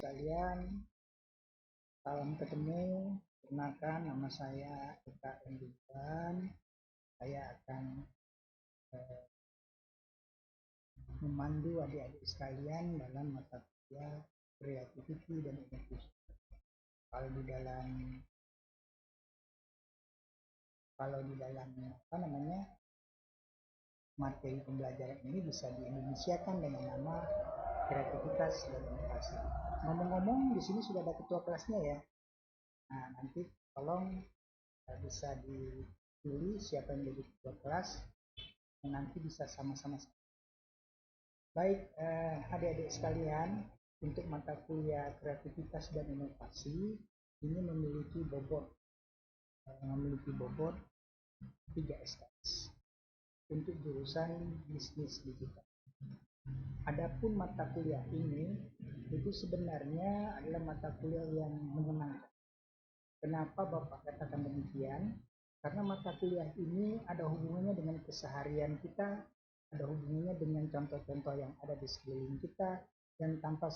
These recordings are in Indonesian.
sekalian, salam ketemu. Perkenalkan, nama saya Eka Enduan. Saya akan memandu adik-adik sekalian dalam mata kuliah Creativity dan Innovation. Kalau di dalam materi pembelajaran ini bisa diindonesiakan dengan nama kreativitas dan inovasi. Ngomong-ngomong, di sini sudah ada ketua kelasnya ya. Nah, nanti tolong bisa dipilih siapa yang menjadi ketua kelas, dan nanti bisa sama-sama. Baik, adik-adik sekalian, untuk mata kuliah kreativitas dan inovasi ini memiliki bobot 3 SKS untuk jurusan bisnis digital. Adapun mata kuliah ini itu sebenarnya adalah mata kuliah yang menyenangkan. Kenapa Bapak katakan demikian? Karena mata kuliah ini ada hubungannya dengan keseharian kita, ada hubungannya dengan contoh-contoh yang ada di sekeliling kita, dan tanpa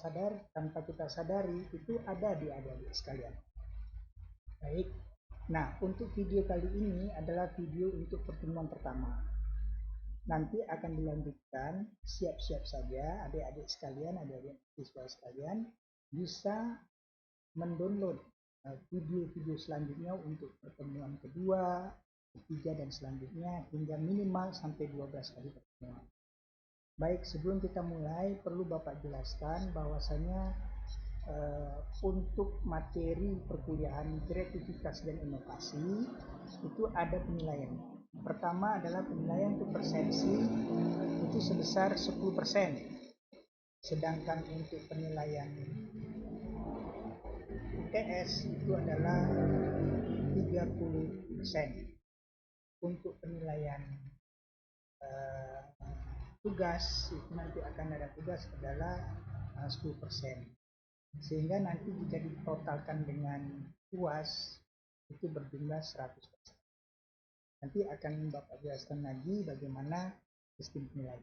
kita sadari itu ada di adik-adik sekalian. Baik, nah untuk video kali ini adalah video untuk pertemuan pertama. Nanti akan dilanjutkan, siap-siap saja adik-adik sekalian, adik-adik siswa sekalian bisa mendownload video-video selanjutnya untuk pertemuan kedua, ketiga, dan selanjutnya hingga minimal sampai 12 kali pertemuan. Baik, sebelum kita mulai perlu Bapak jelaskan bahwasanya untuk materi perkuliahan kreativitas dan inovasi itu ada penilaian. Pertama adalah penilaian untuk persepsi itu sebesar 10%. Sedangkan untuk penilaian UTS itu adalah 30%. Untuk penilaian tugas itu nanti akan ada tugas adalah 10%. Sehingga nanti jika ditotalkan dengan UAS itu berjumlah 100%. Nanti akan Bapak jelaskan lagi bagaimana sistem penilaian.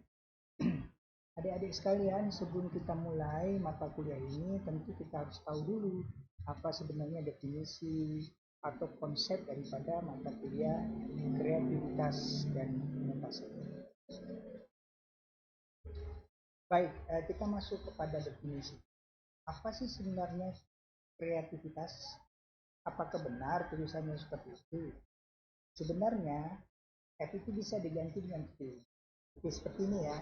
Adik-adik sekalian, sebelum kita mulai mata kuliah ini tentu kita harus tahu dulu apa sebenarnya definisi atau konsep daripada mata kuliah kreativitas dan inovasi. Baik, kita masuk kepada definisi. Apa sih sebenarnya kreativitas? Apakah benar tulisannya seperti itu? Sebenarnya F itu bisa diganti dengan Q. Seperti ini ya,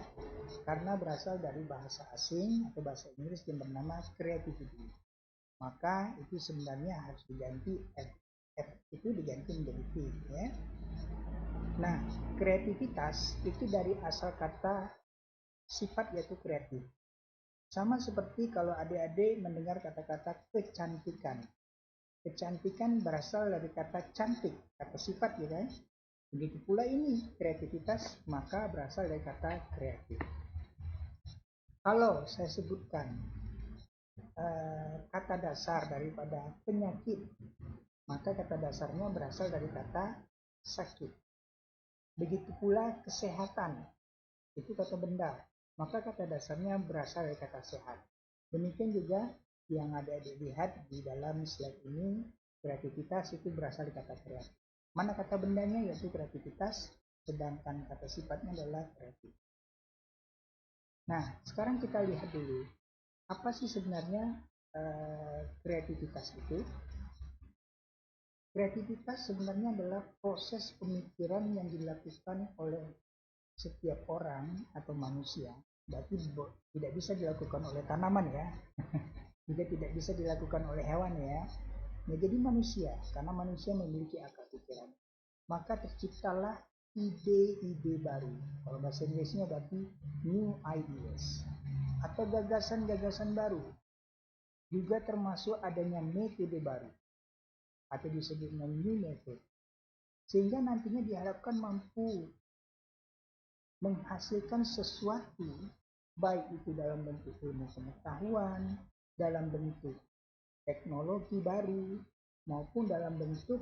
karena berasal dari bahasa asing atau bahasa Inggris yang bernama creativity. Maka itu sebenarnya harus diganti F. F itu diganti menjadi Q ya. Nah, kreativitas itu dari asal kata sifat yaitu kreatif. Sama seperti kalau adik-adik mendengar kata-kata kecantikan. Kecantikan berasal dari kata cantik, kata sifat ya kan. Begitu pula ini kreativitas maka berasal dari kata kreatif. Kalau saya sebutkan kata dasar daripada penyakit, maka kata dasarnya berasal dari kata sakit. Begitu pula kesehatan, itu kata benda, maka kata dasarnya berasal dari kata sehat. Demikian juga yang ada dilihat di dalam slide ini, kreativitas itu berasal dari kata kreatif. Mana kata bendanya yaitu kreativitas, sedangkan kata sifatnya adalah kreatif. Nah, sekarang kita lihat dulu, apa sih sebenarnya kreativitas itu? Kreativitas sebenarnya adalah proses pemikiran yang dilakukan oleh setiap orang atau manusia. Berarti tidak bisa dilakukan oleh tanaman ya, juga tidak bisa dilakukan oleh hewan ya. Nah, jadi manusia, karena manusia memiliki akal pikiran, maka terciptalah ide-ide baru. Kalau bahasa Inggrisnya berarti new ideas atau gagasan-gagasan baru. Juga termasuk adanya metode baru atau disebut new method. Sehingga nantinya diharapkan mampu menghasilkan sesuatu, baik itu dalam bentuk ilmu pengetahuan, dalam bentuk teknologi baru, maupun dalam bentuk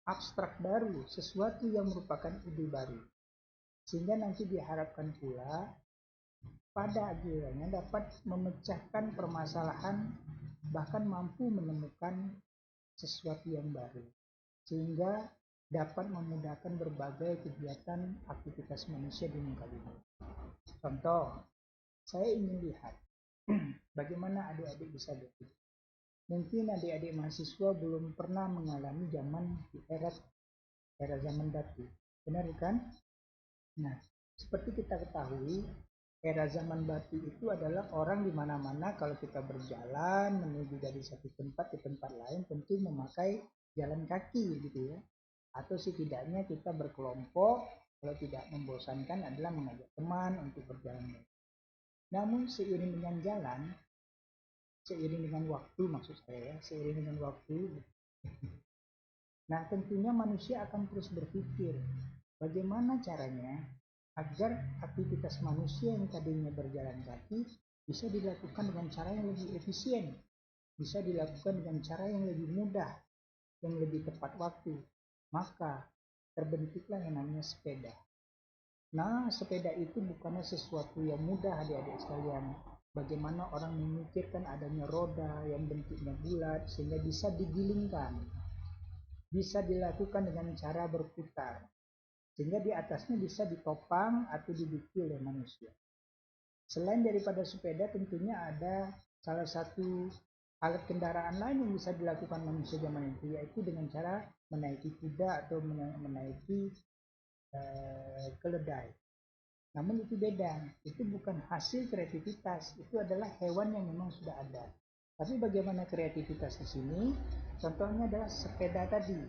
abstrak baru, sesuatu yang merupakan ide baru. Sehingga nanti diharapkan pula pada akhirnya dapat memecahkan permasalahan, bahkan mampu menemukan sesuatu yang baru, sehingga dapat memudahkan berbagai kegiatan aktivitas manusia di muka bumi. Contoh, saya ingin lihat bagaimana adik-adik bisa berpikir. Mungkin adik-adik mahasiswa belum pernah mengalami zaman di era zaman batu, benar bukan? Nah, seperti kita ketahui, era zaman batu itu adalah orang di mana-mana kalau kita berjalan menuju dari satu tempat ke tempat lain tentu memakai jalan kaki gitu ya. Atau setidaknya kita berkelompok, kalau tidak membosankan adalah mengajak teman untuk berjalan. Namun seiring dengan waktu maksud saya ya, seiring dengan waktu, nah tentunya manusia akan terus berpikir bagaimana caranya agar aktivitas manusia yang tadinya berjalan kaki bisa dilakukan dengan cara yang lebih efisien, bisa dilakukan dengan cara yang lebih mudah, yang lebih tepat waktu. Maka terbentuklah yang namanya sepeda. Nah, sepeda itu bukanlah sesuatu yang mudah adik-adik sekalian. Bagaimana orang memikirkan adanya roda yang bentuknya bulat sehingga bisa digilingkan. Bisa dilakukan dengan cara berputar. Sehingga di atasnya bisa ditopang atau diduduki oleh manusia. Selain daripada sepeda tentunya ada salah satu alat kendaraan lain yang bisa dilakukan manusia zaman itu, yaitu dengan cara menaiki kuda atau menaiki keledai. Namun itu beda, itu bukan hasil kreativitas, itu adalah hewan yang memang sudah ada. Tapi bagaimana kreativitas di sini? Contohnya adalah sepeda tadi.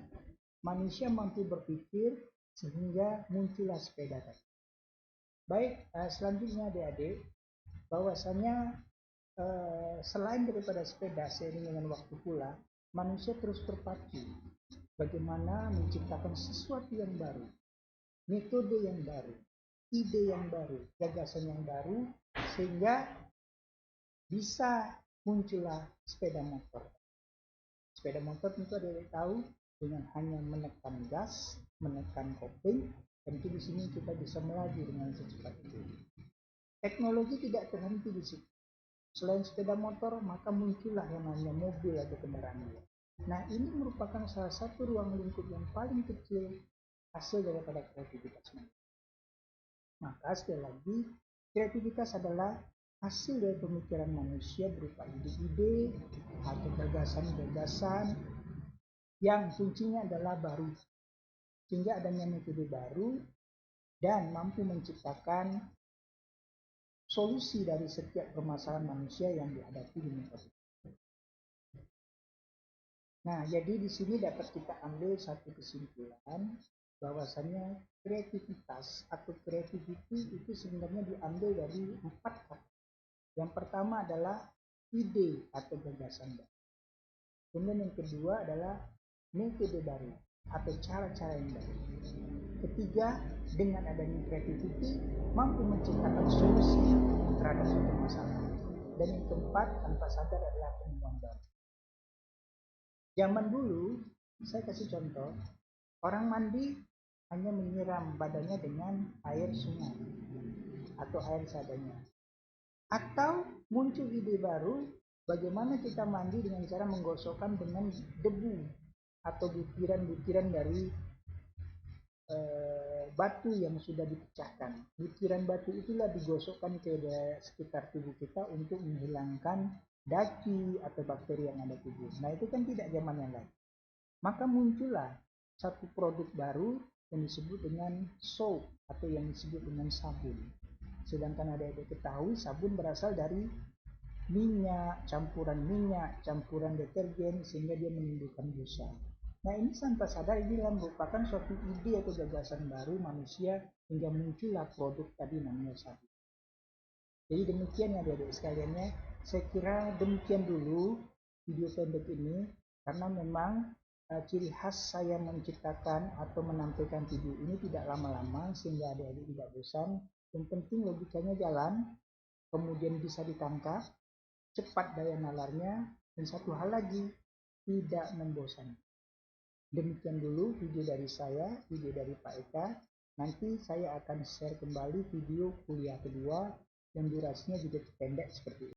Manusia mampu berpikir sehingga muncullah sepeda tadi. Baik, selanjutnya adik-adik, bahwasanya selain daripada sepeda seiring dengan waktu pula, manusia terus berpacu bagaimana menciptakan sesuatu yang baru, metode yang baru, ide yang baru, gagasan yang baru, sehingga bisa muncullah sepeda motor. Sepeda motor tentu ada yang tahu dengan hanya menekan gas, menekan kopling, tentu di sini kita bisa melaju dengan secepat itu. Teknologi tidak terhenti di situ. Selain sepeda motor, maka muncullah yang namanya mobil atau kendaraan liar. Nah, ini merupakan salah satu ruang lingkup yang paling kecil hasil daripada kreativitas manusia. Maka sekali lagi, kreativitas adalah hasil dari pemikiran manusia berupa ide-ide atau gagasan-gagasan yang kuncinya adalah baru. Sehingga adanya metode baru dan mampu menciptakan solusi dari setiap permasalahan manusia yang dihadapi di muka bumi. Nah, jadi di sini dapat kita ambil satu kesimpulan bahwasannya kreativitas atau creativity itu sebenarnya diambil dari 4 kata. Yang pertama adalah ide atau gagasan baru. Kemudian yang kedua adalah metode baru atau cara-cara yang baru. Ketiga, dengan adanya creativity mampu menciptakan solusi terhadap suatu masalah. Dan yang keempat, tanpa sadar adalah penemuan baru. Zaman dulu, saya kasih contoh, orang mandi hanya menyiram badannya dengan air sungai atau air seadanya. Atau muncul ide baru, bagaimana kita mandi dengan cara menggosokkan dengan debu atau butiran-butiran dari batu yang sudah dipecahkan. Butiran batu itulah digosokkan ke sekitar tubuh kita untuk menghilangkan daki atau bakteri yang ada di tubuh. Nah, itu kan tidak zaman yang lain. Maka muncullah satu produk baru yang disebut dengan soap atau yang disebut dengan sabun. Sedangkan adik-adik ketahui sabun berasal dari minyak, campuran deterjen sehingga dia menimbulkan busa. Nah, ini tanpa sadar ini merupakan suatu ide atau gagasan baru manusia hingga muncullah produk tadi namanya sabun. Jadi demikian ya adik-adik sekaliannya. Saya kira demikian dulu video pendek ini karena memang ciri khas saya menciptakan atau menampilkan video ini tidak lama-lama sehingga adik-adik tidak bosan. Yang penting logikanya jalan, kemudian bisa ditangkap, cepat daya nalarnya, dan satu hal lagi, tidak membosankan. Demikian dulu video dari saya, video dari Pak Eka. Nanti saya akan share kembali video kuliah kedua yang durasinya juga pendek seperti